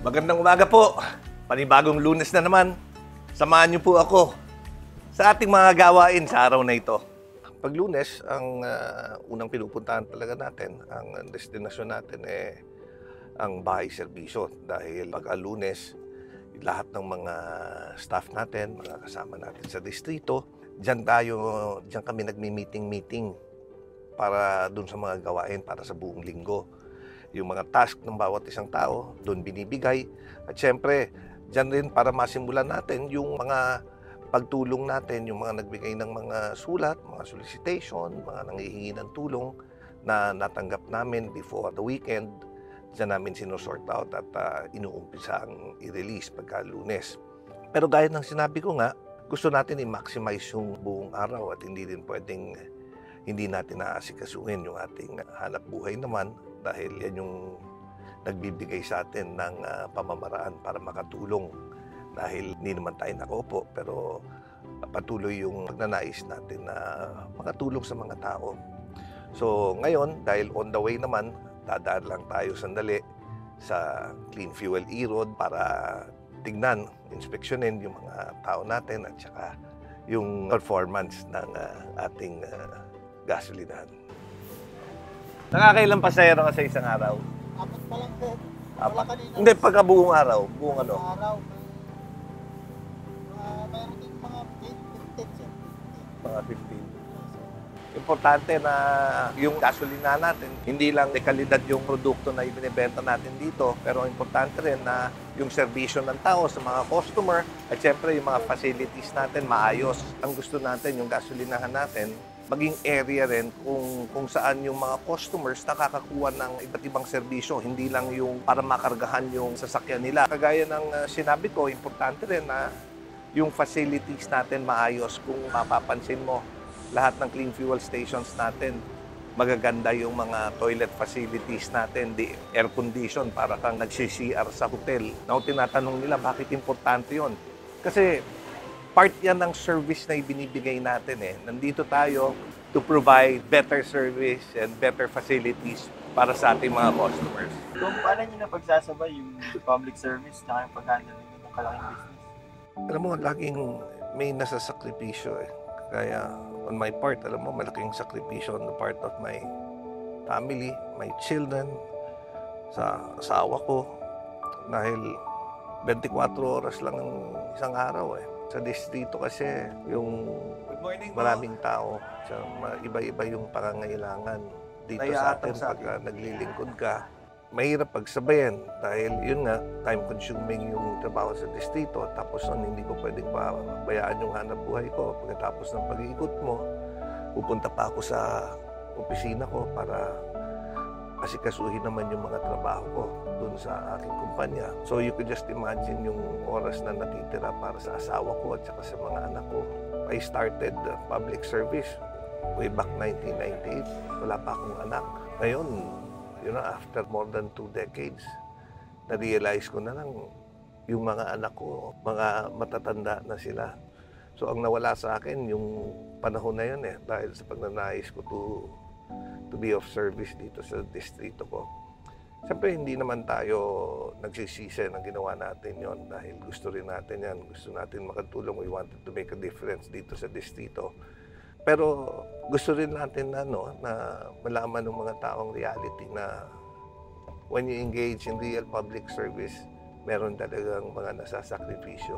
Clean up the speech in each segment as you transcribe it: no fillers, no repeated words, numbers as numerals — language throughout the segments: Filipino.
Magandang umaga po. Panibagong Lunes na naman. Samahan niyo po ako sa ating mga gawain sa araw na ito. Pag Lunes, ang unang pinupuntahan talaga natin, ang destinasyon natin ang bahay serbisyo. Dahil pag Lunes, lahat ng mga staff natin, mga kasama natin sa distrito, diyan kami nagmi-meeting para dun sa mga gawain para sa buong linggo. Yung mga task ng bawat isang tao, doon binibigay. At syempre, dyan rin para masimulan natin yung mga pagtulong natin, yung mga nagbigay ng mga sulat, mga solicitation, mga nanghihingi ng tulong na natanggap namin before the weekend. Dyan namin sinusort out at inuumpisa ang i-release pagka Lunes. Pero gaya ng sinabi ko nga, gusto natin i-maximize yung buong araw at hindi din pwedeng hindi natin naasikasuhin yung ating hanap buhay naman dahil yan yung nagbibigay sa atin ng pamamaraan para makatulong dahil hindi naman tayo nakaupo pero patuloy yung pagnanais natin na makatulong sa mga tao. So ngayon, dahil on the way naman, dadaan lang tayo sandali sa Clean Fuel E-Road para tignan, inspeksyonin yung mga tao natin at saka yung performance ng ating gasolinahan. Nakakailang pasahero ka sa isang araw? Apat pa lang po. Apat? Hindi, pagka buong araw. Buong ano? Buong araw. Mayroon din mga 15, sir. Mga 15. Importante na yung gasolina natin, hindi lang de kalidad yung produkto na ibinibenta natin dito, pero importante rin na yung serbisyo ng tao sa mga customer at syempre yung mga facilities natin maayos. Ang gusto natin, yung gasolinahan natin, maging area rin kung saan yung mga customers nakakakuha ng iba't ibang serbisyo, hindi lang yung para makargahan yung sasakyan nila. Kagaya ng sinabi ko, importante rin na yung facilities natin maayos. Kung mapapansin mo, lahat ng clean fuel stations natin, magaganda yung mga toilet facilities natin, the air condition, para kang nagsi-CR sa hotel. Now, tinatanong nila, bakit importante yon? Kasi part yan ng service na ibinibigay natin eh. Nandito tayo to provide better service and better facilities para sa ating mga customers. Kung paano nyo na pagsasabay yung public service na yung pag-handle ng kalaking business? Alam mo, laging may nasasakripisyo eh. Kaya on my part, alam mo, malaking sakripisyo on the part of my family, my children, sa asawa ko. Dahil 24 oras lang ang isang araw eh. Sa distrito kasi yung maraming tao, iba-iba yung pangangailangan dito sa atin pagka naglilingkod ka. Mahirap pagsabayan dahil yun nga, time-consuming yung trabaho sa distrito. Tapos hindi ko pwedeng pabayaan yung hanap buhay ko. Pagkatapos ng pag-iikot mo, pupunta pa ako sa opisina ko para asikasuhin naman yung mga trabaho ko dun sa aking kumpanya. So you could just imagine yung oras na natitira para sa asawa ko at saka sa mga anak ko. I started public service way back 1998. Wala pa akong anak. Ngayon, after more than 2 decades, na-realize ko na lang yung mga anak ko, mga matatanda na sila. So ang nawala sa akin yung panahon na yun eh, dahil sa pagnanais ko to be of service dito sa distrito ko. Siyempre, hindi naman tayo nagsisisi ng ginawa natin yon dahil gusto rin natin yan. Gusto natin makatulong. We wanted to make a difference dito sa distrito. Pero gusto rin natin na malaman ng mga taong reality na when you engage in real public service, meron talagang mga nasasakripisyo.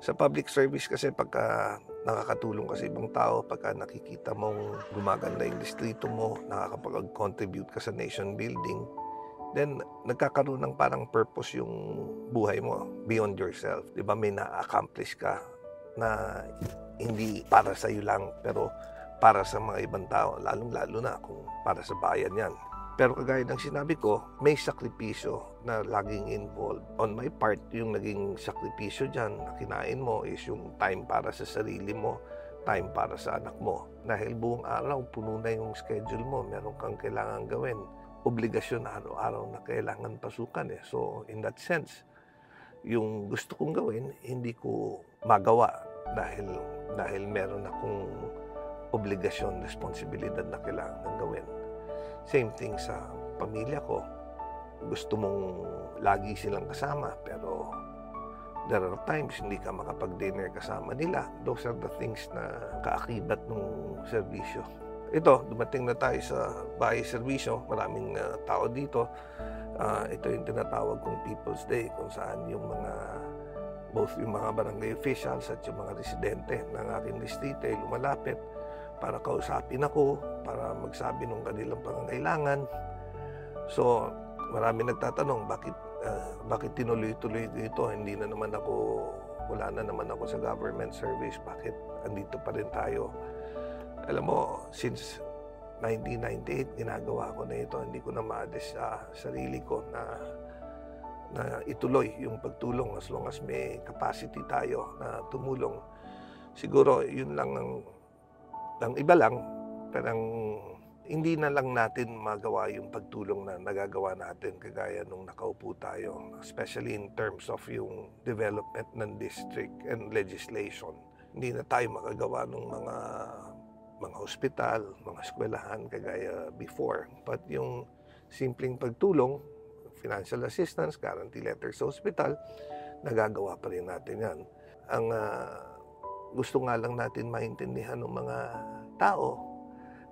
Sa public service kasi pagka nakakatulong ka sa ibang tao, pagka nakikita mong gumaganda yung distrito mo, nakakapag-contribute ka sa nation building, then nagkakaroon ng parang purpose yung buhay mo beyond yourself. Di ba may na-accomplish ka na hindi para sa iyo lang, pero para sa mga ibang tao, lalong-lalo na kung para sa bayan yan. Pero kagaya ng sinabi ko, may sakripisyo na laging involved. On my part, yung naging sakripisyo dyan na kinain mo is yung time para sa sarili mo, time para sa anak mo. Dahil buong araw, puno na yung schedule mo, meron kang kailangan gawin. Obligasyon araw-araw na kailangan pasukan eh. So in that sense, yung gusto kong gawin, hindi ko magawa dahil meron akong obligasyon, responsibilidad na kailangan gawin. Same thing sa pamilya ko. gusto mong lagi silang kasama, pero there are times hindi ka makapag-dinner kasama nila. Those are the things na kaakibat ng serbisyo. Ito, dumating na tayo sa bahay serbisyo. Maraming tao dito. Ito yung tinatawag kong People's Day, kung saan yung both yung mga barangay officials at yung mga residente ng aking distrito ay lumalapit para kausapin ako, para magsabi ng kanilang pangangailangan. So, marami nagtatanong, bakit tinuloy-tuloy ito? Wala na naman ako sa government service. Bakit andito pa rin tayo? Alam mo, since 1998, ginagawa ko na ito. Hindi ko na maalis sa sarili ko na ituloy yung pagtulong as long as may capacity tayo na tumulong. Siguro, yun lang ang iba lang, parang hindi na lang natin magawa yung pagtulong na nagagawa natin kagaya nung nakaupo tayo, especially in terms of yung development ng district and legislation. Hindi na tayo makagawa ng mga ospital, mga eskwelahan kagaya before. But yung simpleng pagtulong, financial assistance, guarantee letter sa ospital, nagagawa pa rin natin yan. Ang gusto nga lang natin maintindihan ng mga tao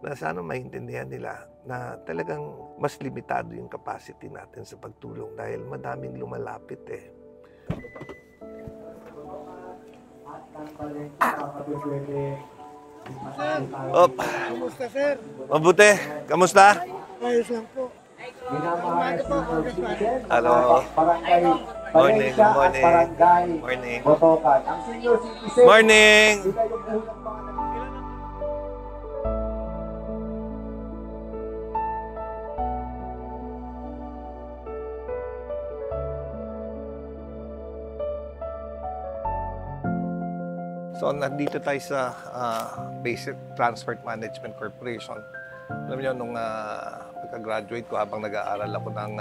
na sana maintindihan nila na talagang mas limitado yung capacity natin sa pagtulong dahil madaming lumalapit eh. Op. Kumusta, sir? Mabuti. Kamusta? Ayos lang po. Minamahal si President, Hello. Barangay Morning, Valencia good at morning. Barangay Morning. Botocan. Ang senior citizen, Morning! sila yung unang mga So, nandito tayo sa Basic Transport Management Corporation. Alam niyo, nung pagka-graduate ko, habang nag-aaral ako ng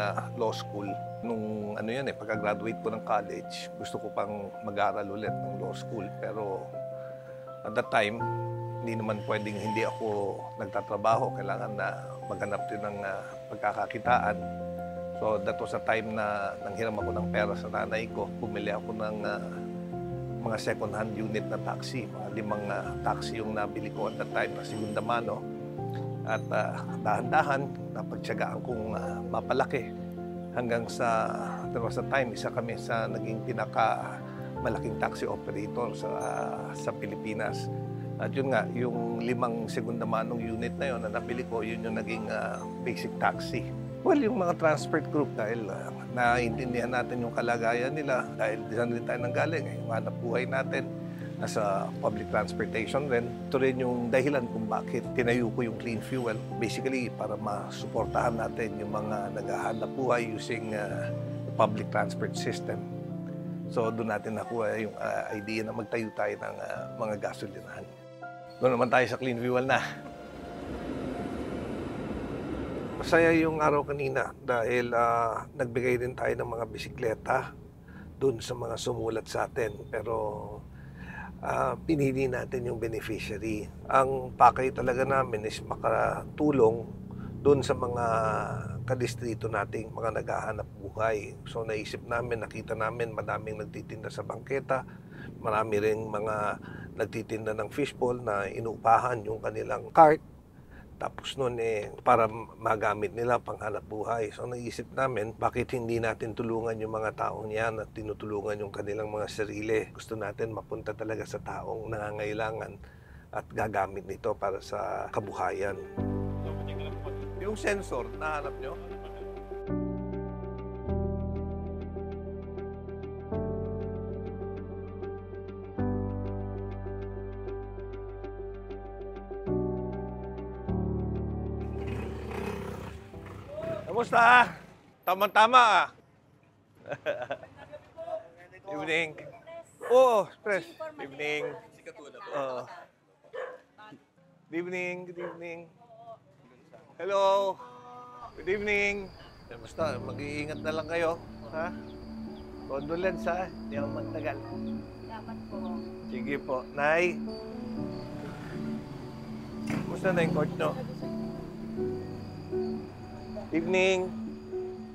law school, nung pagka-graduate ko ng college, gusto ko pang mag-aaral ulit ng law school. Pero at that time, hindi naman pwedeng hindi ako nagtatrabaho. Kailangan na maghanap din ng pagkakakitaan. So, that was a time na nanghiram ako ng pera sa nanay ko. Bumili ako ng mga second-hand unit na taxi. Mga 5 taxi yung nabili ko at that time na segunda mano. At dahan-dahan, napagtyagaan kong mapalaki. Hanggang there was a time, isa kami sa naging malaking taxi operator sa Pilipinas. At yun nga, yung 5 segunda manong unit na yun na nabili ko, yun yung naging basic taxi. Well, yung mga transport group, dahil naiintindihan natin yung kalagayan nila, dahil diyan rin tayo nanggaling, yung hanap buhay natin, nasa public transportation rin. Ito rin yung dahilan kung bakit tinayo ko yung clean fuel. Basically, para masuportahan natin yung mga naghahanap buhay using public transport system. So, doon natin nakuha yung idea na magtayo tayo ng mga gasolinahan. Doon naman tayo sa clean fuel na. Masaya yung araw kanina dahil nagbigay din tayo ng mga bisikleta doon sa mga sumulat sa atin. Pero pinili natin yung beneficiary. Ang pakay talaga namin is makatulong doon sa mga kadistrito nating mga naghahanap buhay. So naisip namin, nakita namin madaming nagtitinda sa bangketa, marami ring mga nagtitinda ng fishbowl na inuupahan yung kanilang cart. Tapos noon para magamit nila panghanap buhay. So naisip namin, bakit hindi natin tulungan yung mga taong yan at tinutulungan yung kanilang mga sarili. Gusto natin mapunta talaga sa taong nangangailangan at gagamit nito para sa kabuhayan. Yung sensor, nahanap nyo? Kamusta? Tama-tama. Evening. Oo, express. Evening. Good evening, good evening. Hello. Good evening. Basta, mag-iingat na lang kayo. Ha? Condolence ha. Hindi ako magtagal. Dapat po. Sige po. Nay. Kumusta na yung court nyo? Evening.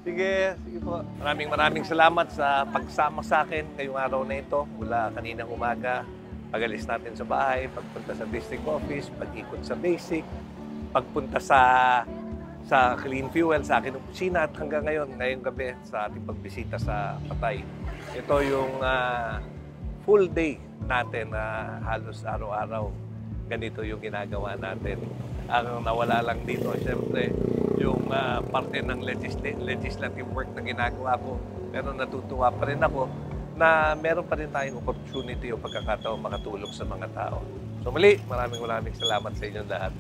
Sige Sige po. Maraming salamat sa pagsama sa akin ngayong araw na ito. Mula kaninang umaga, pag-alis natin sa bahay, pagpunta sa district office, pag-ikot sa basic, pagpunta sa clean fuel, sa akin opisina, at hanggang ngayong gabi sa ating pagbisita sa Patay. Ito yung full day natin na halos araw-araw. Ganito yung ginagawa natin. Ang nawala lang dito, siyempre, yung parte ng legislative work na ginagawa ko. Pero natutuwa pa rin ako na meron pa rin tayong opportunity o pagkakataon makatulong sa mga tao. So muli, maraming salamat sa inyong lahat.